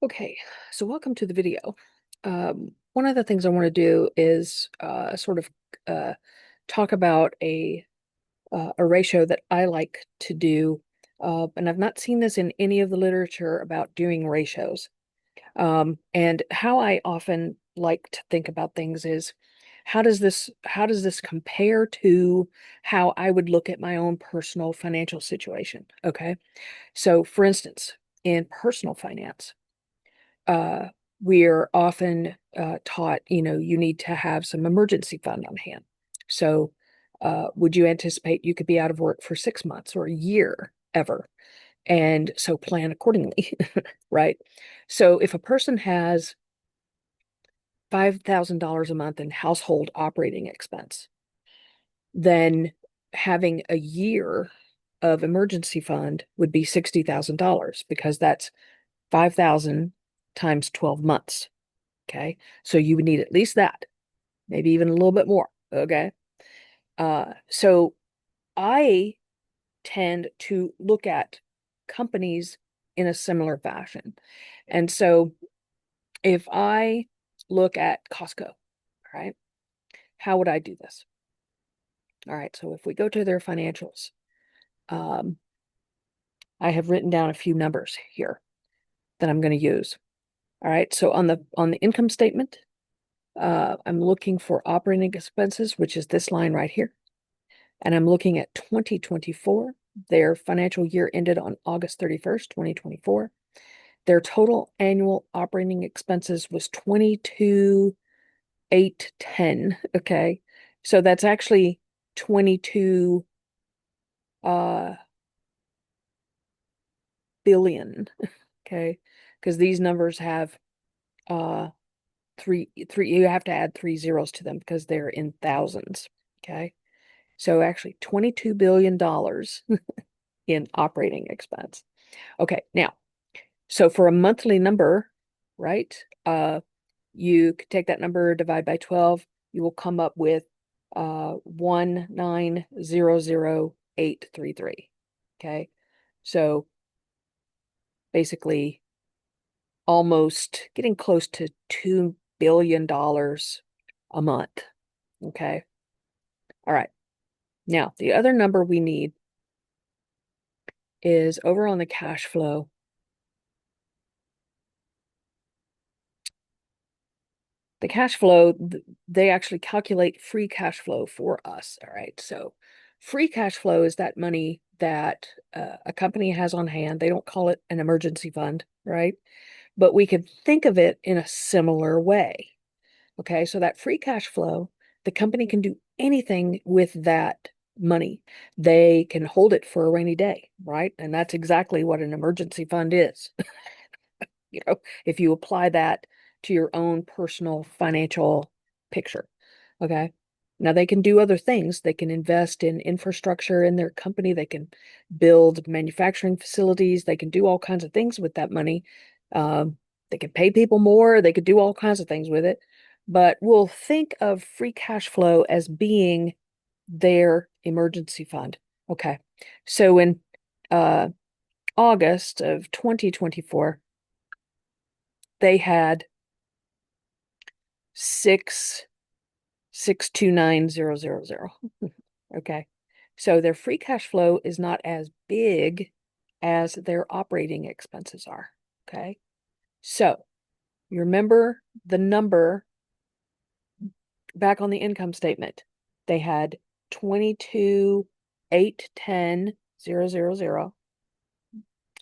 Okay, so welcome to the video. One of the things I want to do is uh, talk about a ratio that I like to do, and I've not seen this in any of the literature about doing ratios. And how I often like to think about things is how does this compare to how I would look at my own personal financial situation? Okay, so for instance, in personal finance uh, we're often taught, you need to have some emergency fund on hand. So, would you anticipate you could be out of work for 6 months or a year ever? And so plan accordingly, right? So, if a person has $5,000 a month in household operating expense, then having a year of emergency fund would be $60,000 because that's 5,000 times 12 months. Okay. So you would need at least that, maybe even a little bit more. Okay. So I tend to look at companies in a similar fashion. And so if I look at Costco, right, how would I do this? All right. So if we go to their financials, um, I have written down a few numbers here that I'm going to use. All right. So on the income statement, I'm looking for operating expenses, which is this line right here. And I'm looking at 2024. Their financial year ended on August 31st, 2024. Their total annual operating expenses was 22,810. Okay. So that's actually 22 uh billion. Okay. Because these numbers have uh three, you have to add three zeros to them because they're in thousands. Okay. So actually $22 billion in operating expense. Okay, now, so for a monthly number, right? You could take that number, divide by 12, you will come up with 1900833. Okay. So basically almost getting close to $2 billion a month. Okay. All right. Now, the other number we need is over on the cash flow. The cash flow, they actually calculate free cash flow for us. All right. So free cash flow is that money that a company has on hand. They don't call it an emergency fund, right? But we could think of it in a similar way. Okay. So that free cash flow, the company can do anything with that money. They can hold it for a rainy day, right? And that's exactly what an emergency fund is. If you apply that to your own personal financial picture. Okay. Now they can do other things. They can invest in infrastructure in their company. They can build manufacturing facilities. They can do all kinds of things with that money. They can pay people more. They could do all kinds of things with it. But we'll think of free cash flow as being their emergency fund. Okay. So in uh, August of 2024, they had 6,629,000. Okay. So their free cash flow is not as big as their operating expenses are. Okay. So you remember the number back on the income statement. They had 22,810,000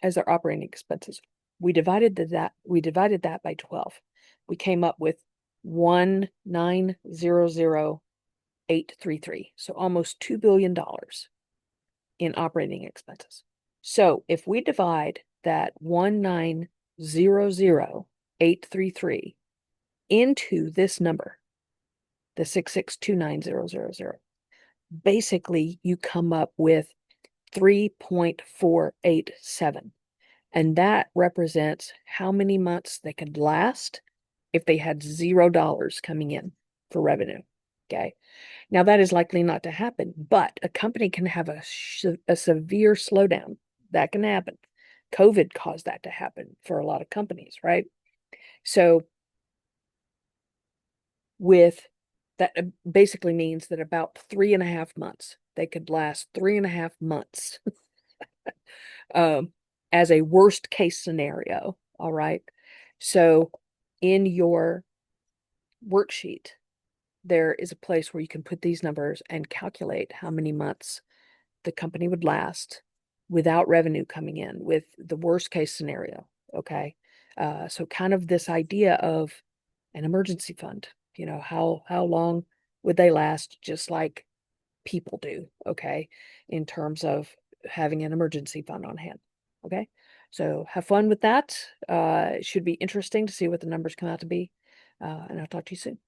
as their operating expenses. We divided that by 12. We came up with 1900833. So almost $2 billion in operating expenses. So if we divide that 1900833 into this number, the 6,629,000, basically you come up with 3.487. And that represents how many months they could last if they had $0 coming in for revenue. Okay. Now, that is likely not to happen, but a company can have a severe slowdown. That can happen. COVID caused that to happen for a lot of companies, right? So with that basically means that about 3.5 months, they could last 3.5 months um, as a worst case scenario. All right. So in your worksheet, there is a place where you can put these numbers and calculate how many months the company would last without revenue coming in with the worst case scenario. Okay. So kind of this idea of an emergency fund, how long would they last just like people do, okay, in terms of having an emergency fund on hand. Okay. So have fun with that. It should be interesting to see what the numbers come out to be. And I'll talk to you soon.